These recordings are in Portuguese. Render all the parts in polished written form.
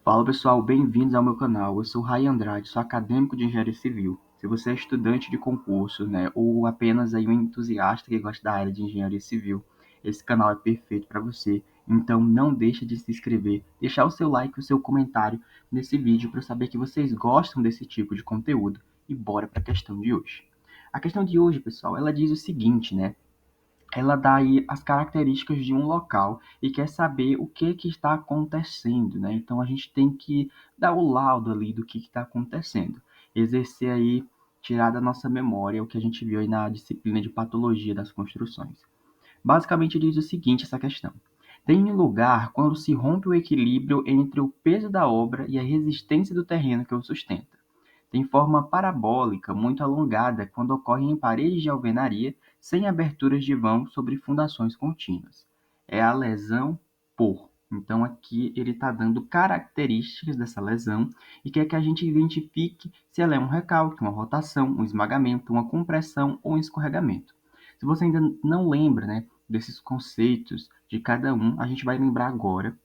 Fala pessoal, bem-vindos ao meu canal. Eu sou Rai Andrade, sou acadêmico de engenharia civil. Se você é estudante de concurso, né, ou apenas aí um entusiasta que gosta da área de engenharia civil, esse canal é perfeito para você. Então não deixe de se inscrever, deixar o seu like, o seu comentário nesse vídeo para eu saber que vocês gostam desse tipo de conteúdo. E bora para a questão de hoje. A questão de hoje, pessoal, ela diz o seguinte, né? Ela dá aí as características de um local e quer saber o que está acontecendo, né? Então a gente tem que dar o laudo ali do que está acontecendo, exercer aí, tirar da nossa memória o que a gente viu aí na disciplina de patologia das construções. Basicamente diz o seguinte, essa questão. Tem lugar quando se rompe o equilíbrio entre o peso da obra e a resistência do terreno que o sustenta. Tem forma parabólica muito alongada quando ocorre em paredes de alvenaria sem aberturas de vão sobre fundações contínuas. É a lesão por. Então aqui ele está dando características dessa lesão e quer que a gente identifique se ela é um recalque, uma rotação, um esmagamento, uma compressão ou um escorregamento. Se você ainda não lembra, né, desses conceitos de cada um, a gente vai lembrar agora.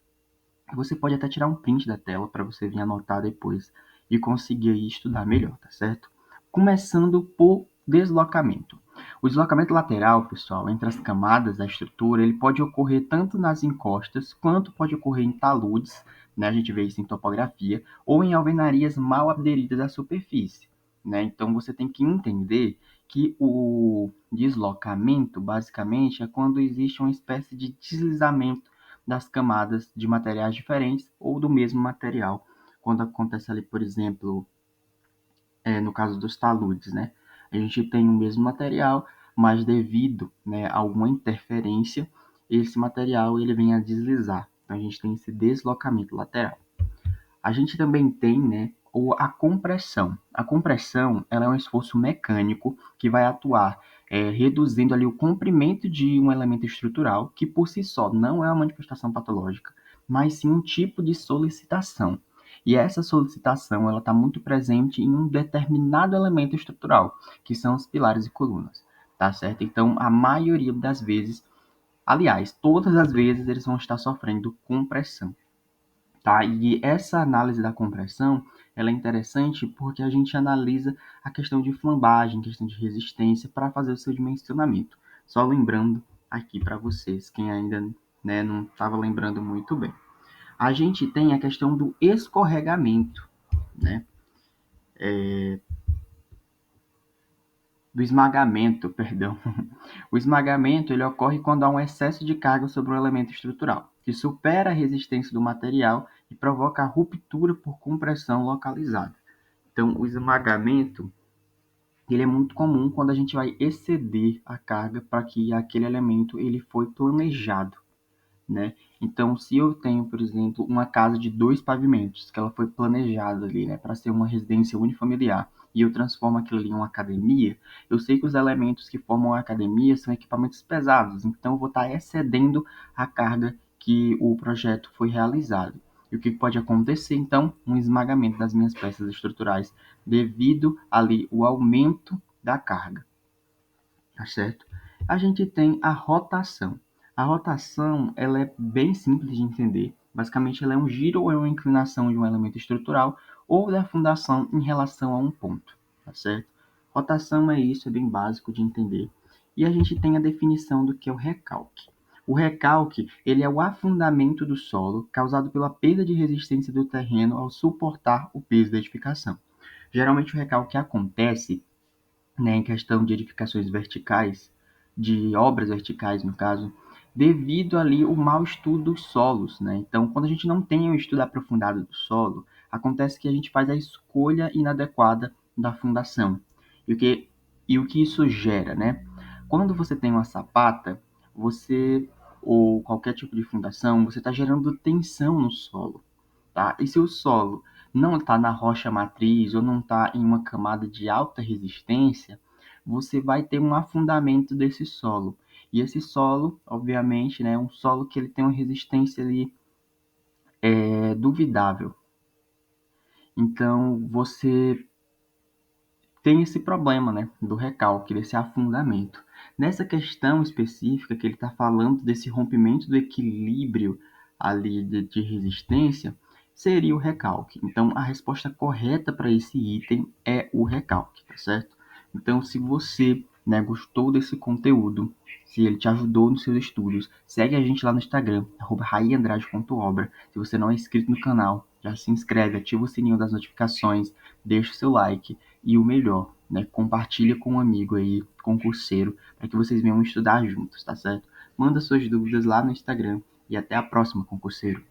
Você pode até tirar um print da tela para você vir anotar depois e conseguir aí estudar melhor, tá certo? Começando por deslocamento. O deslocamento lateral, pessoal, entre as camadas da estrutura, ele pode ocorrer tanto nas encostas quanto pode ocorrer em taludes, né? A gente vê isso em topografia, ou em alvenarias mal aderidas à superfície, né? Então você tem que entender que o deslocamento, basicamente, é quando existe uma espécie de deslizamento das camadas de materiais diferentes ou do mesmo material, quando acontece ali, por exemplo, no caso dos taludes, né? A gente tem o mesmo material, mas devido, né, a alguma interferência, esse material ele vem a deslizar. Então a gente tem esse deslocamento lateral. A gente também tem, né, a compressão. A compressão ela é um esforço mecânico que vai atuar reduzindo ali o comprimento de um elemento estrutural, que por si só não é uma manifestação patológica, mas sim um tipo de solicitação. E essa solicitação ela está muito presente em um determinado elemento estrutural, que são os pilares e colunas, tá certo? Então, a maioria das vezes, aliás, todas as vezes eles vão estar sofrendo compressão. Tá? E essa análise da compressão, ela é interessante porque a gente analisa a questão de flambagem, questão de resistência para fazer o seu dimensionamento. Só lembrando aqui para vocês, quem ainda, né, não estava lembrando muito bem. A gente tem a questão do escorregamento, né? Do esmagamento, perdão. O esmagamento ele ocorre quando há um excesso de carga sobre um elemento estrutural, que supera a resistência do material e provoca a ruptura por compressão localizada. Então, o esmagamento ele é muito comum quando a gente vai exceder a carga para que aquele elemento ele foi planejado, né? Então, se eu tenho, por exemplo, uma casa de 2 pavimentos, que ela foi planejada ali, né, para ser uma residência unifamiliar, e eu transformo aquilo ali em uma academia, eu sei que os elementos que formam a academia são equipamentos pesados, então eu vou estar excedendo a carga que o projeto foi realizado. E o que pode acontecer, então? Um esmagamento das minhas peças estruturais devido ali o aumento da carga, tá certo? A gente tem a rotação. A rotação, ela é bem simples de entender. Basicamente, ela é um giro ou é uma inclinação de um elemento estrutural ou da fundação em relação a um ponto, tá certo? Rotação é isso, é bem básico de entender. E a gente tem a definição do que é o recalque. O recalque, ele é o afundamento do solo causado pela perda de resistência do terreno ao suportar o peso da edificação. Geralmente o recalque acontece, né, em questão de edificações verticais, de obras verticais, no caso, devido ali o mau estudo dos solos, né? Então, quando a gente não tem um estudo aprofundado do solo, acontece que a gente faz a escolha inadequada da fundação. E o que isso gera, né? Quando você tem uma sapata, você ou qualquer tipo de fundação, você está gerando tensão no solo, tá? E se o solo não está na rocha matriz ou não está em uma camada de alta resistência, você vai ter um afundamento desse solo. E esse solo, obviamente, né, é um solo que ele tem uma resistência ali duvidável. Então, você tem esse problema, né, do recalque, desse afundamento. Nessa questão específica que ele está falando desse rompimento do equilíbrio ali de resistência, seria o recalque. Então, a resposta correta para esse item é o recalque, tá certo? Então, se você, né, gostou desse conteúdo, se ele te ajudou nos seus estudos, segue a gente lá no Instagram, @raiandrade.obra. Se você não é inscrito no canal, já se inscreve, ativa o sininho das notificações, deixa o seu like e o melhor, né, compartilha com um amigo aí, concurseiro, para que vocês venham estudar juntos, tá certo? Manda suas dúvidas lá no Instagram e até a próxima, concurseiro.